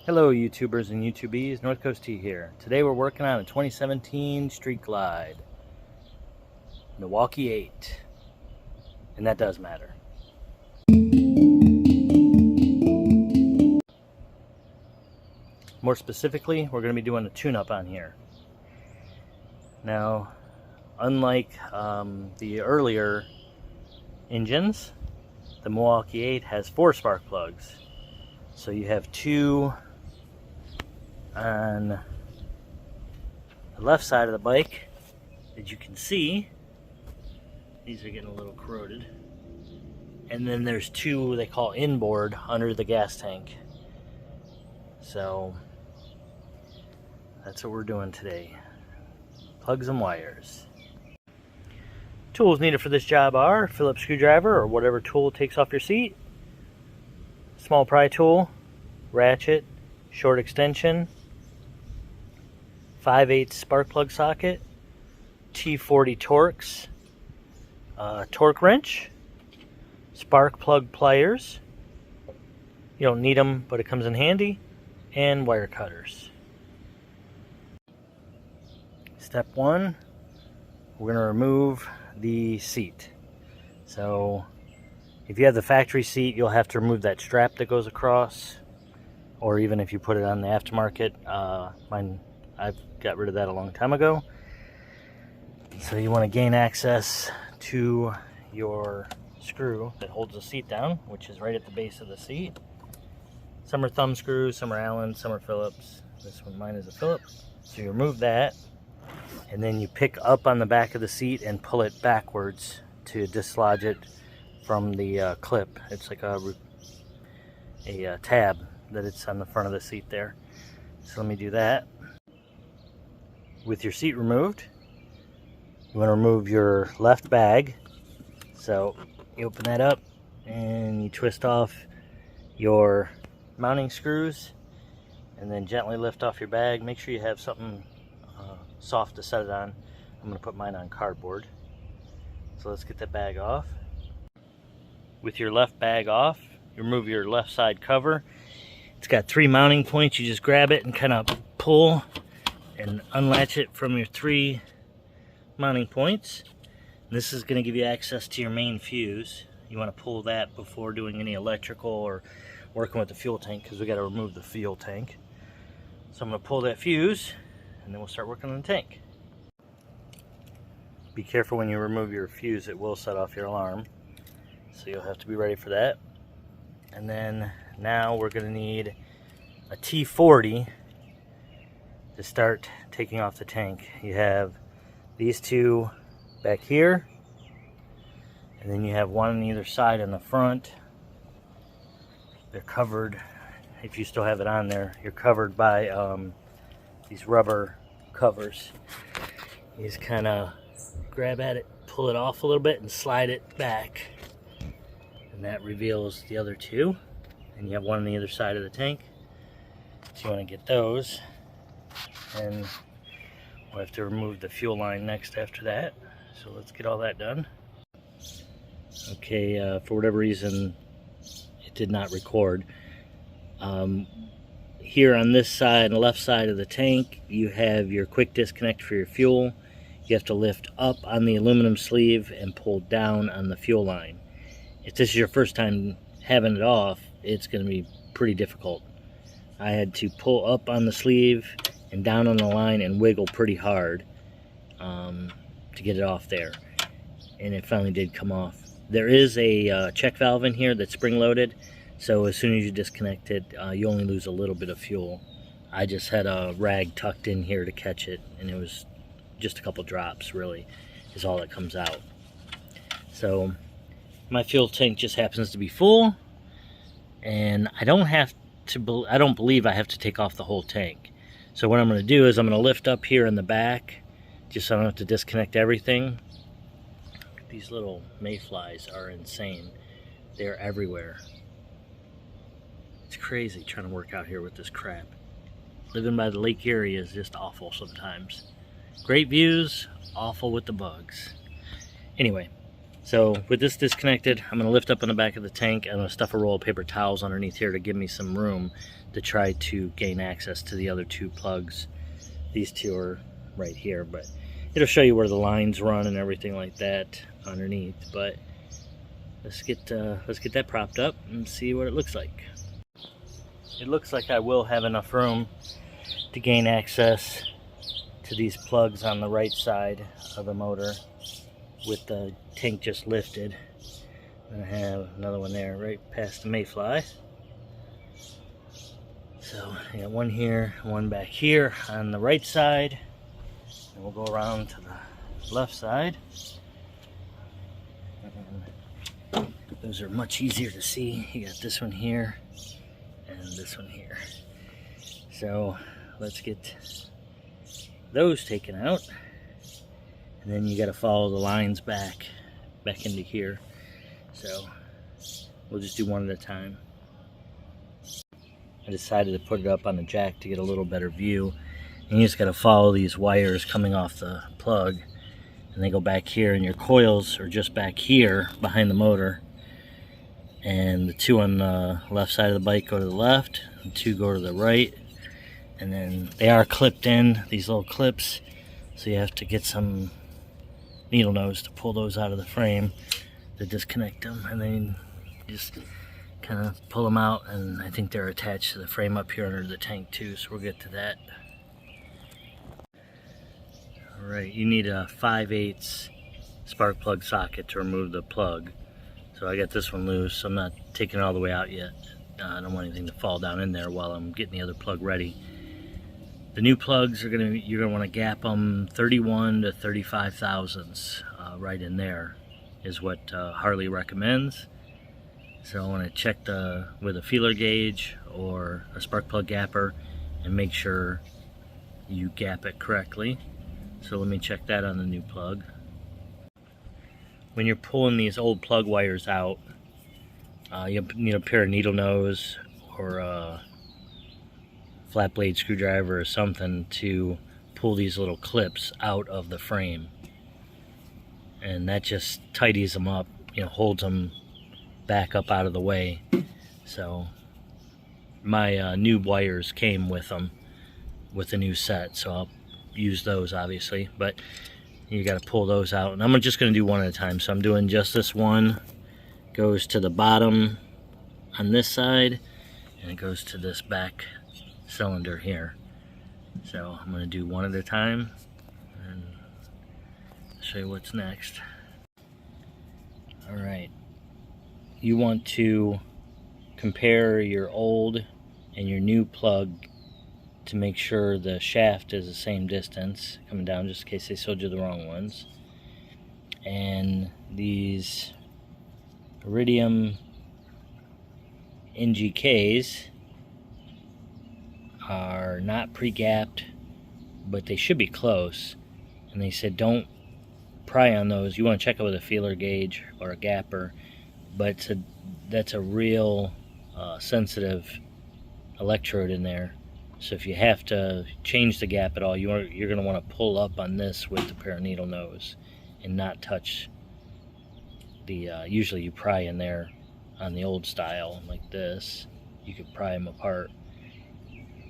Hello YouTubers and YouTubies, North Coast T here. Today we're working on a 2017 Street Glide, Milwaukee 8, and that does matter. More specifically, we're going to be doing a tune-up on here. Now, unlike the earlier engines, the Milwaukee 8 has 4 spark plugs. So you have 2 on the left side of the bike, as you can see. These are getting a little corroded. And then there's 2 they call inboard under the gas tank. So that's what we're doing today. Plugs and wires. Tools needed for this job are Phillips screwdriver or whatever tool takes off your seat, small pry tool, ratchet, short extension, 5/8 spark plug socket, T40 Torx, torque wrench, spark plug pliers. You don't need them, but it comes in handy, and wire cutters. Step 1, we're going to remove the seat. So if you have the factory seat, you'll have to remove that strap that goes across, or even if you put it on the aftermarket. I've got rid of that a long time ago. So you want to gain access to your screw that holds the seat down, which is right at the base of the seat. Some are thumb screws, some are Allen, some are Phillips. This one, mine is a Phillips. So you remove that, and then you pick up on the back of the seat and pull it backwards to dislodge it from the clip. It's like a tab that it's on the front of the seat there. So let me do that. With your seat removed, you want to remove your left bag. So you open that up and you twist off your mounting screws and then gently lift off your bag. Make sure you have something soft to set it on. I'm going to put mine on cardboard. So let's get that bag off. With your left bag off, you remove your left side cover. It's got 3 mounting points. You just grab it and kind of pull and unlatch it from your 3 mounting points. This is going to give you access to your main fuse. You want to pull that before doing any electrical or working with the fuel tank, because we got to remove the fuel tank. So I'm going to pull that fuse and then we'll start working on the tank. Be careful when you remove your fuse, it will set off your alarm. So you'll have to be ready for that. And then now we're going to need a T40 to start taking off the tank. You have these 2 back here, and then you have one on either side in the front. They're covered, if you still have it on there, you're covered by these rubber covers. You just kind of grab at it, pull it off a little bit, and slide it back. And that reveals the other 2. And you have one on the other side of the tank. So you want to get those. And we'll have to remove the fuel line next after that. So let's get all that done. Okay, for whatever reason, it did not record. Here on this side, the left side of the tank, you have your quick disconnect for your fuel. You have to lift up on the aluminum sleeve and pull down on the fuel line. If this is your first time having it off, it's going to be pretty difficult. I had to pull up on the sleeve and down on the line and wiggle pretty hard to get it off there, and it finally did come off. There is a check valve in here that's spring loaded, so as soon as you disconnect it, you only lose a little bit of fuel. I just had a rag tucked in here to catch it, and it was just a couple drops really is all that comes out. So my fuel tank just happens to be full, and I don't believe I have to take off the whole tank. So what I'm going to do is I'm going to lift up here in the back, just so I don't have to disconnect everything. These little mayflies are insane. They're everywhere. It's crazy trying to work out here with this crap. Living by the Lake Erie is just awful sometimes. Great views, awful with the bugs. Anyway, So with this disconnected, I'm going to lift up on the back of the tank. I'm going to stuff a roll of paper towels underneath here to give me some room to try to gain access to the other two plugs. These two are right here, but it'll show you where the lines run and everything like that underneath. But let's get that propped up and see what it looks like. It looks like I will have enough room to gain access to these plugs on the right side of the motor with the tank just lifted. And I have another one there right past the mayfly. So I got one here, one back here on the right side, and we'll go around to the left side. And those are much easier to see. You got this one here and this one here. So let's get those taken out, and then you got to follow the lines back into here. So we'll just do one at a time. I decided to put it up on the jack to get a little better view, and you just got to follow these wires coming off the plug, and they go back here, and your coils are just back here behind the motor, and the two on the left side of the bike go to the left, and two go to the right. And then they are clipped in, these little clips, so you have to get some needle nose to pull those out of the frame to disconnect them, and then just kind of pull them out, and I think they're attached to the frame up here under the tank too, so we'll get to that. Alright, you need a 5/8 spark plug socket to remove the plug. So I got this one loose, so I'm not taking it all the way out yet. I don't want anything to fall down in there while I'm getting the other plug ready. The new plugs are you're gonna want to gap them 31 to 35 thousandths right in there is what Harley recommends. So I want to check with a feeler gauge or a spark plug gapper and make sure you gap it correctly. So let me check that on the new plug. When you're pulling these old plug wires out, you need a pair of needle nose or a flat blade screwdriver or something to pull these little clips out of the frame, and that just tidies them up, holds them back up out of the way. So my new wires came with them with the new set, so I'll use those obviously, but you got to pull those out, and I'm just going to do one at a time. So I'm doing just this one. Goes to the bottom on this side, and it goes to this back cylinder here. So I'm going to do one at a time and show you what's next. Alright, you want to compare your old and your new plug to make sure the shaft is the same distance coming down, just in case they sold you the wrong ones. And these iridium NGKs are not pre-gapped, but they should be close. And they said don't pry on those. You want to check it with a feeler gauge or a gapper, but that's a real sensitive electrode in there. So if you have to change the gap at all, you're going to want to pull up on this with the pair of needle nose and not touch the, usually you pry in there on the old style like this. You could pry them apart.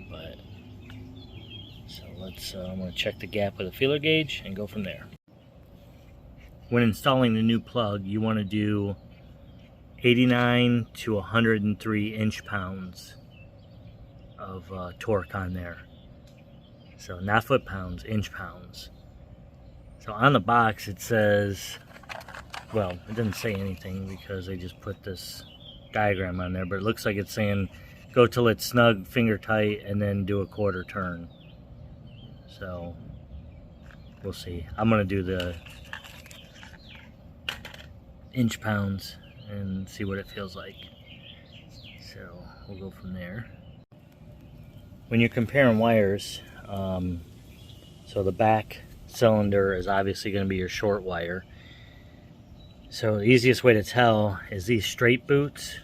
But so I'm going to check the gap with a feeler gauge and go from there. When installing the new plug, you want to do 89 to 103 inch-pounds of torque on there. So not foot-pounds, inch-pounds. So on the box it says, well, it doesn't say anything because they just put this diagram on there, but it looks like it's saying go till it's snug, finger tight, and then do a quarter turn. So we'll see. I'm going to do the inch-pounds and see what it feels like. So we'll go from there. When you're comparing wires, so the back cylinder is obviously going to be your short wire. So the easiest way to tell is these straight boots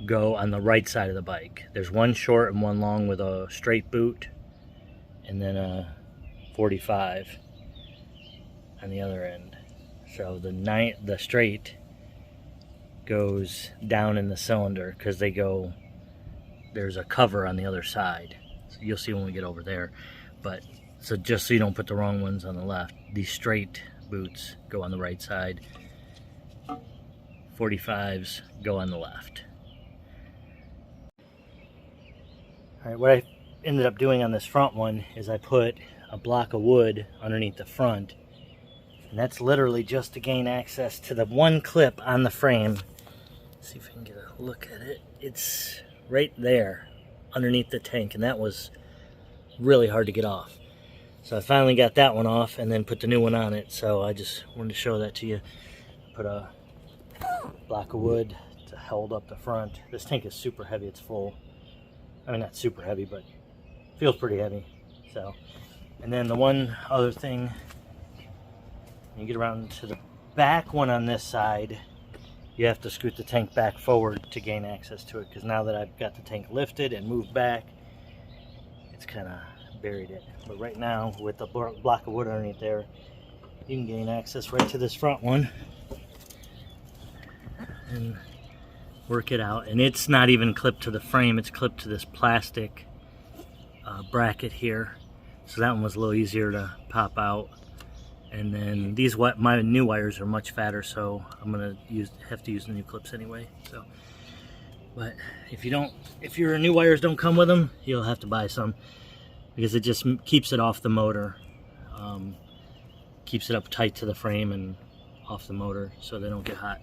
go on the right side of the bike. There's one short and one long with a straight boot, and then a 45 on the other end. So the straight goes down in the cylinder because there's a cover on the other side. So you'll see when we get over there. But so just so you don't put the wrong ones on the left, these straight boots go on the right side. 45s go on the left. All right, what I ended up doing on this front one is I put a block of wood underneath the front, and that's literally just to gain access to the one clip on the frame. Let's see if I can get a look at it. It's right there underneath the tank, and that was really hard to get off. So I finally got that one off and then put the new one on it. So I just wanted to show that to you. Put a block of wood to hold up the front. This tank is super heavy. It's full. I mean, not super heavy, but feels pretty heavy. So, and then the one other thing, you get around to the back one on this side, you have to scoot the tank back forward to gain access to it, because now that I've got the tank lifted and moved back, it's kind of buried it. But right now, with the block of wood underneath there, you can gain access right to this front one and work it out. And it's not even clipped to the frame, it's clipped to this plastic bracket here. So that one was a little easier to pop out. And then my new wires are much fatter, so I'm gonna have to use the new clips anyway. So, but if your new wires don't come with them, you'll have to buy some, because it just keeps it off the motor, keeps it up tight to the frame and off the motor so they don't get hot.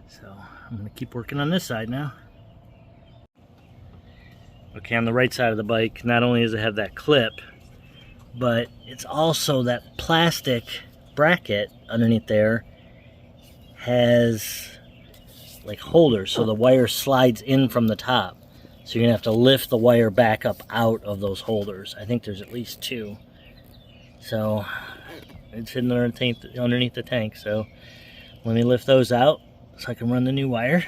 So I'm gonna keep working on this side now. Okay, on the right side of the bike, not only does it have that clip, but it's also that plastic bracket underneath there has like holders, so the wire slides in from the top. So you're gonna have to lift the wire back up out of those holders. I think there's at least 2. So it's hidden underneath the tank. So let me lift those out so I can run the new wire.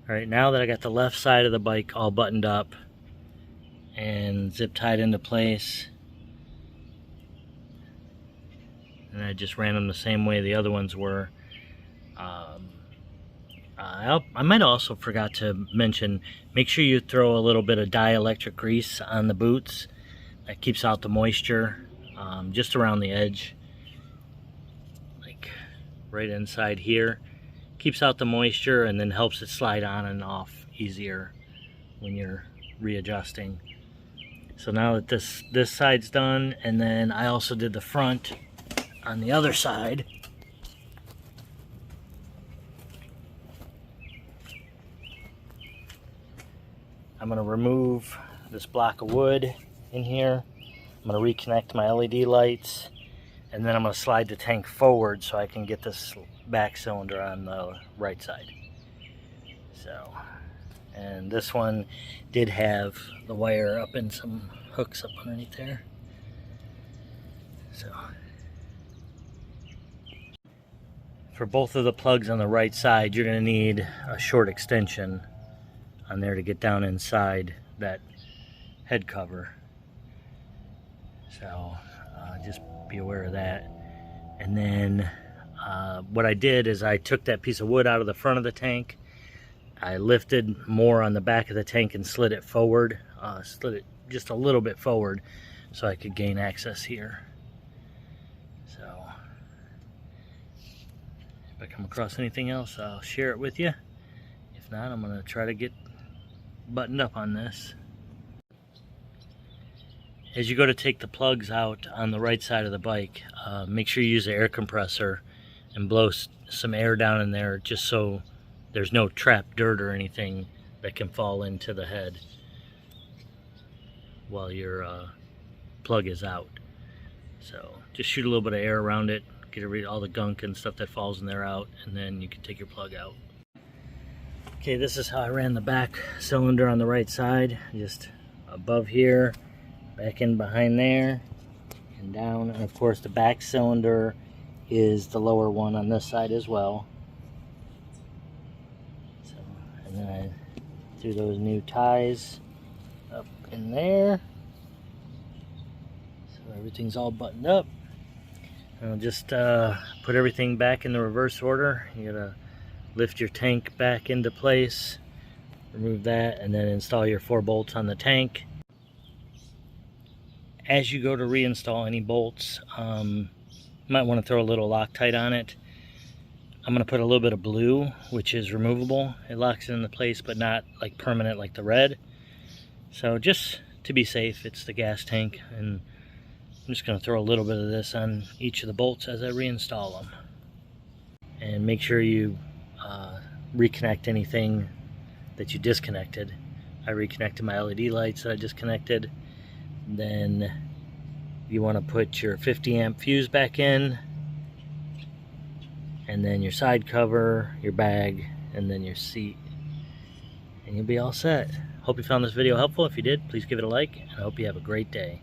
All right, now that I got the left side of the bike all buttoned up and zip tied into place, and I just ran them the same way the other ones were. I might also forgot to mention, make sure you throw a little bit of dielectric grease on the boots. That keeps out the moisture, just around the edge, like right inside here. Keeps out the moisture and then helps it slide on and off easier when you're readjusting. So now that this side's done, and then I also did the front on the other side. I'm going to remove this block of wood in here. I'm going to reconnect my LED lights, and then I'm going to slide the tank forward so I can get this back cylinder on the right side. So, and this one did have the wire up in some hooks up underneath there. So, for both of the plugs on the right side, you're going to need a short extension on there to get down inside that head cover. So just be aware of that. And then what I did is I took that piece of wood out of the front of the tank. I lifted more on the back of the tank and slid it forward, slid it just a little bit forward so I could gain access here. So if I come across anything else, I'll share it with you. If not, I'm going to try to get buttoned up on this. As you go to take the plugs out on the right side of the bike, make sure you use an air compressor and blow some air down in there, just so there's no trapped dirt or anything that can fall into the head while your plug is out. So just shoot a little bit of air around it, get all the gunk and stuff that falls in there out, and then you can take your plug out. Okay, this is how I ran the back cylinder on the right side, just above here, back in behind there, and down. And of course the back cylinder is the lower one on this side as well. So, and then I threw those new ties up in there, so everything's all buttoned up. Just put everything back in the reverse order. You gotta lift your tank back into place, remove that, and then install your 4 bolts on the tank. As you go to reinstall any bolts, you might want to throw a little Loctite on it. I'm going to put a little bit of blue, which is removable. It locks it into place, but not like permanent like the red. So just to be safe, it's the gas tank, and I'm just going to throw a little bit of this on each of the bolts as I reinstall them. And make sure you reconnect anything that you disconnected. I reconnected my LED lights that I disconnected. Then you want to put your 50 amp fuse back in, and then your side cover, your bag, and then your seat, and you'll be all set. Hope you found this video helpful. If you did, please give it a like, and I hope you have a great day.